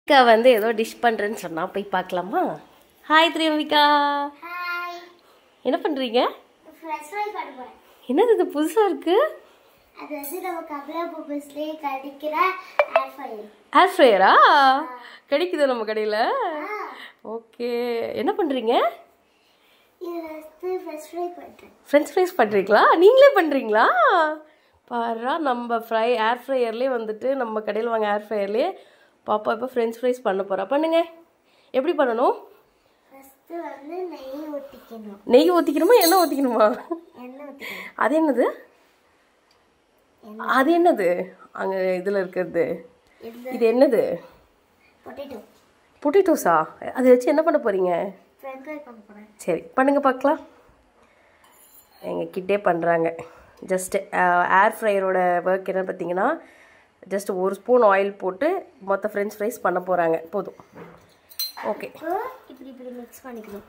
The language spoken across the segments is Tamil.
அக்கா வந்து ஏதோ டிஷ் பண்ணுறேன்னு சொன்னால் போய் பார்க்கலாமா? ஹாய் திரியோமிகா. ஹாய். என்ன பண்ணுறீங்க? ஃப்ரெஷ் ஃப்ரை பண்ணுவேன். என்னது இது புதுசாக இருக்குது? அது வந்து நம்ம கபலா பர்பஸ்லேயே கிடைக்கிற ஏர் ஃப்ரையர். ஏர் ஃப்ரையரா? கிடைக்குது நம்ம கடையில். ஓகே, என்ன பண்ணுறீங்க? இது வந்து ஃப்ரெஷ் ஃப்ரை பண்ணுறேன். ஃப்ரெஞ்ச் ஃப்ரைஸ் பண்ணுறீங்களா? நீங்களே பண்ணுறீங்களா? பாரா, நம்ம ஏர் ஃப்ரையர்லேயே வந்துட்டு நம்ம கடையில் வாங்க ஏர் ஃப்ரையர்லேயே பாப்பா இப்போ ஃப்ரெஞ்ச் ஃப்ரைஸ் பண்ண போகிறா. பண்ணுங்க. எப்படி பண்ணணும்? ஃபஸ்ட்டு வந்து நெய் ஊற்றிக்கணும். நெய் ஊற்றிக்கணுமா எண்ணெய் ஊற்றிக்கணுமா? எண்ணெய் ஊற்றிக்கணும். அது என்னது? அது என்னது அங்கே இதில் இருக்கிறது? இது என்னது? பொட்டேட்டோ. பொட்டேட்டோஸா? அதை வச்சு என்ன பண்ண போகிறீங்க? ஃப்ரெஞ்ச் ஃப்ரை பண்ண போகிறேன். சரி பண்ணுங்க பார்க்கலாம். எங்கள் கிட்டே பண்ணுறாங்க. ஜஸ்ட்டு ஏர் ஃப்ரையரோட ஒர்க் என்ன பார்த்தீங்கன்னா, ஜஸ்ட் ஒரு ஸ்பூன் ஆயில் போட்டு மொத்த ஃப்ரெஞ்ச் ஃப்ரைஸ் பண்ண போகிறாங்க. போதும். ஓகே, இப்படி இப்படி மிக்ஸ் பண்ணிக்கணும்.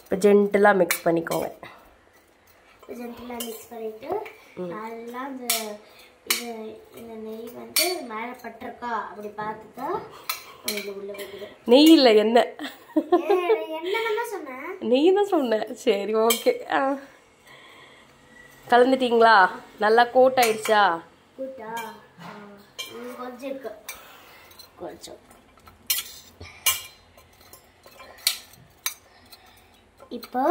இப்போ ஜென்டலாக மிக்ஸ் பண்ணிக்கோங்க. ஜென்டலாக மிக்ஸ் பண்ணிவிட்டு நல்லா இந்த நெய் வந்து மேலே பட்டிருக்கா அப்படி பார்த்துட்டா இது உள்ள வைக்குது. நெய் இல்லை எண்ணெய். என்ன சொன்னேன்? நெய் தான் சொன்னேன். சரி ஓகே. கலந்துட்டிங்களா? நல்லா கோட் ஆயிடுச்சா? கூட்டா கொஞ்சம் இருக்கு. கொஞ்சம் இப்போ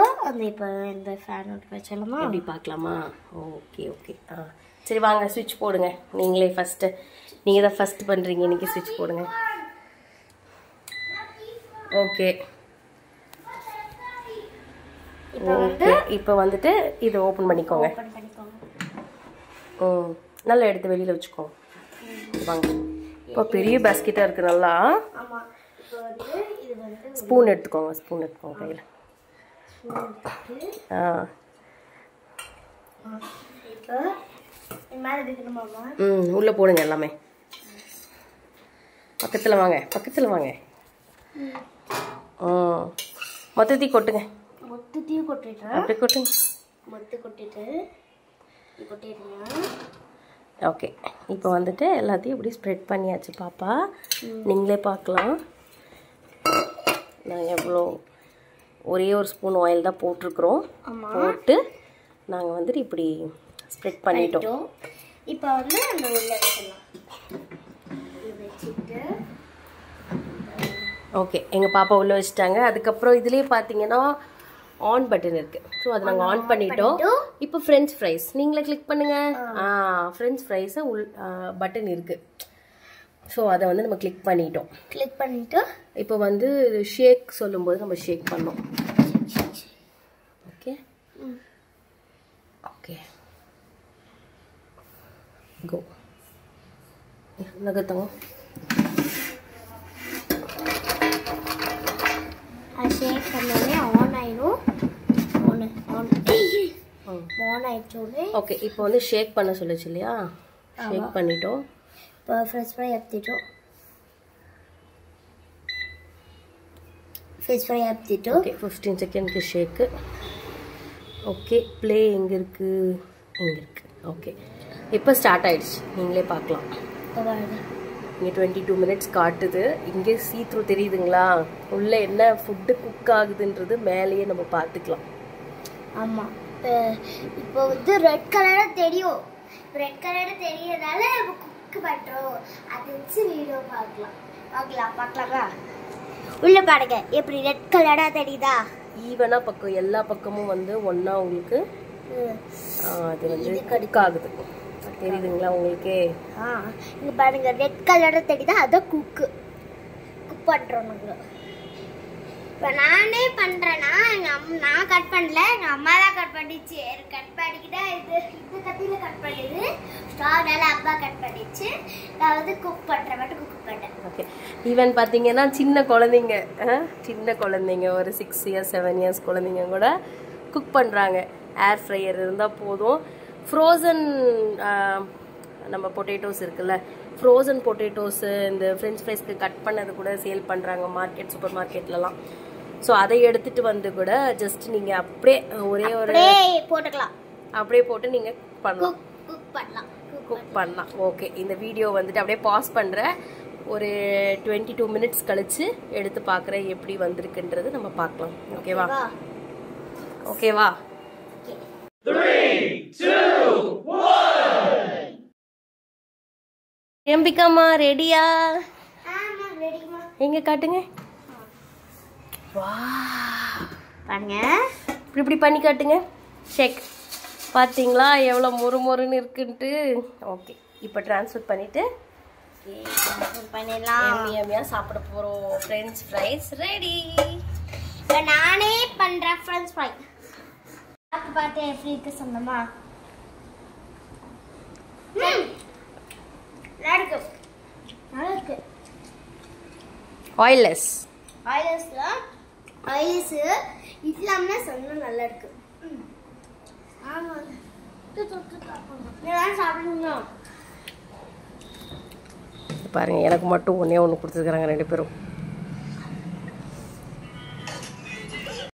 இந்த ஃபேன் வச்சலாமா? எப்படி பார்க்கலாமா? Okay okay. சரி வாங்க ஸ்விட்ச் போடுங்க. நீங்களே ஃபஸ்ட்டு, நீங்கள் தான் ஃபஸ்ட்டு பண்ணுறீங்க, இன்றைக்கி ஸ்விட்ச் போடுங்க. Okay okay. இப்போ வந்துட்டு இதை ஓப்பன் பண்ணிக்கோங்க. நல்லா எடுத்து வெளியில் வச்சுக்கோங்க. வாங்க. இப்போ பெரிய பேஸ்கெட்டாக இருக்குது. நல்லா ஸ்பூன் எடுத்துக்கோங்க. ஸ்பூன் எடுத்துக்கோங்க கையில். உள்ளே போடுங்க எல்லாமே. பக்கத்தில் வாங்க, பக்கத்தில் வாங்க. மொத்தத்தையும் கொட்டுங்க. மொத்தத்தையும் கொட்டிட்டேன். அப்படி கொட்டுங்க. மொத்த கொட்டிட்டு ஓகே. இப்போ வந்துட்டு எல்லாத்தையும் இப்படி ஸ்ப்ரெட் பண்ணியாச்சு பாப்பா. நீங்களே பார்க்கலாம். நான் எவ்வளோ ஒரே ஒரு ஸ்பூன் ஆயில் தான் போட்டிருக்குறோம். போட்டு நாங்கள் வந்துட்டு இப்படி ஸ்ப்ரெட் பண்ணிட்டோம். இப்போ வந்து அந்த உள்ள வைக்கலாம். வச்சுட்டு ஓகே, எங்கள் பாப்பா உள்ளே வச்சுட்டாங்க. அதுக்கப்புறம் இதுலேயே பார்த்தீங்கன்னா ஆன் பட்டன் இருக்குது. ஸோ அதை நாங்கள் ஆன் பண்ணிட்டோம். இப்போ ஃப்ரெஞ்ச் ஃப்ரைஸ் நீங்களே கிளிக் பண்ணுங்கள். ஃப்ரெஞ்ச் ஃப்ரைஸை பட்டன் இருக்குது. ஸோ அதை வந்து நம்ம கிளிக் பண்ணிட்டோம். கிளிக் பண்ணிவிட்டு இப்போ வந்து ஷேக் சொல்லும்போது நம்ம ஷேக் பண்ணோம். ஓகே ஓகே கோ. நகர்த்தோம். ஷேக் பண்ணோடனே ஆன் ஆயிடும். ஆன் ஆயிடுச்சோடனே ஓகே. இப்போ வந்து ஷேக் பண்ண சொல்லுச்சு இல்லையா? ஷேக் பண்ணிட்டோம். இப்போ ஃப்ரெஷ் ஃப்ரை ஏற்றிட்டோம். ஓகே, 15 செகண்ட்க்கு ஷேக்கு. ஓகே, ப்ளே எங்கே இருக்குது? இங்கே இருக்குது. ஓகே, இப்போ ஸ்டார்ட் ஆயிடுச்சு. நீங்களே பார்க்கலாம். இங்கே 22 மினிட்ஸ் காட்டுது. இங்கே சீத்ரூ தெரியுதுங்களா? உள்ளே என்ன ஃபுட்டு குக் ஆகுதுன்றது மேலேயே நம்ம பார்த்துக்கலாம். ஆமாம். இப்போ வந்து ரெட் கலராக தெரியும். ரெட் கலராக தெரியறதால நம்ம குக் பண்ணுறோம். அதை வச்சு வீடியோ பார்க்கலாமா? உள்ள பாருங்க எப்படி ரெட் கலராக தெரியுதா? ஈவனாக பக்கம் எல்லா பக்கமும் வந்து ஒன்றா உங்களுக்கு அது வந்து குக் ஆகுது. தெரியுதுங்களா உங்களுக்கே? இங்கே பாருங்க ரெட் கலராக தெரியுதா? அதான் குக் பண்ணுறோம் நாங்கள். இப்போ நானே பண்ணுறேன்னா நான் கட் பண்ணல, எங்கள் அம்மா தான் கட் பண்ணிச்சு. கட் பண்ணிக்கிட்டா இது கத்தியில் கட் பண்ணுது. ஸ்டார்னால அம்மா கட் பண்ணிச்சு. நான் வந்து குக் பண்ணுறேன், மட்டும் குக் பண்ணேன். ஓகே. ஈவன் பார்த்தீங்கன்னா சின்ன குழந்தைங்க ஒரு 6 இயர்ஸ் 7 இயர்ஸ் குழந்தைங்க கூட குக் பண்ணுறாங்க. ஏர் ஃப்ரையர் இருந்தால் போதும். ஃப்ரோசன் நம்ம பொட்டேட்டோஸ் இருக்குல்ல, ஃப்ரோசன் பொட்டேட்டோஸு இந்த ஃப்ரெஞ்ச் ஃப்ரைஸ்க்கு கட் பண்ணது கூட சேல் பண்ணுறாங்க சூப்பர் மார்க்கெட்லலாம். ஸோ அதை எடுத்துகிட்டு வந்து கூட ஜஸ்ட் நீங்கள் அப்படியே போட்டுக்கலாம். அப்படியே போட்டு நீங்கள் குக் பண்ணலாம். குக் பண்ணலாம். ஓகே, இந்த வீடியோ வந்துட்டு அப்படியே பாஸ் பண்ணுறேன். ஒரு 22 மினிட்ஸ் கழிச்சு எடுத்து பார்க்குறேன் எப்படி வந்திருக்குன்றது நம்ம பார்க்கலாம். ஓகேவா? ஓகேவா? 3, 2, 1. எம்பிகாமா ரெடியா? எங்க காட்டுங்க. வா, பாருங்க, இப்படி பண்ணி காட்டுங்க. ஷேக். பார்த்தீங்களா எவ்வளோ மொறுமொறுன்னு இருக்குன்ட்டு. ஓகே, இப்போ ட்ரான்ஸ்ஃபர் பண்ணிவிட்டு எம்மியாக சாப்பிட போகிறோம். French fries ready. இப்போ நானே பண்ணுறேன் ஃப்ரெஞ்ச் ஃப்ரை. பார்த்து எப்படி இருக்கு சொன்னமா? நல்லா இருக்கு, நல்லா இருக்கு. ஆயில்லெஸ் இல்லாம சொன்னா நல்லா இருக்கு. பாருங்க, எனக்கு மட்டும் ஒன்றே ஒன்று கொடுத்துருக்குறாங்க 2 பேரும்.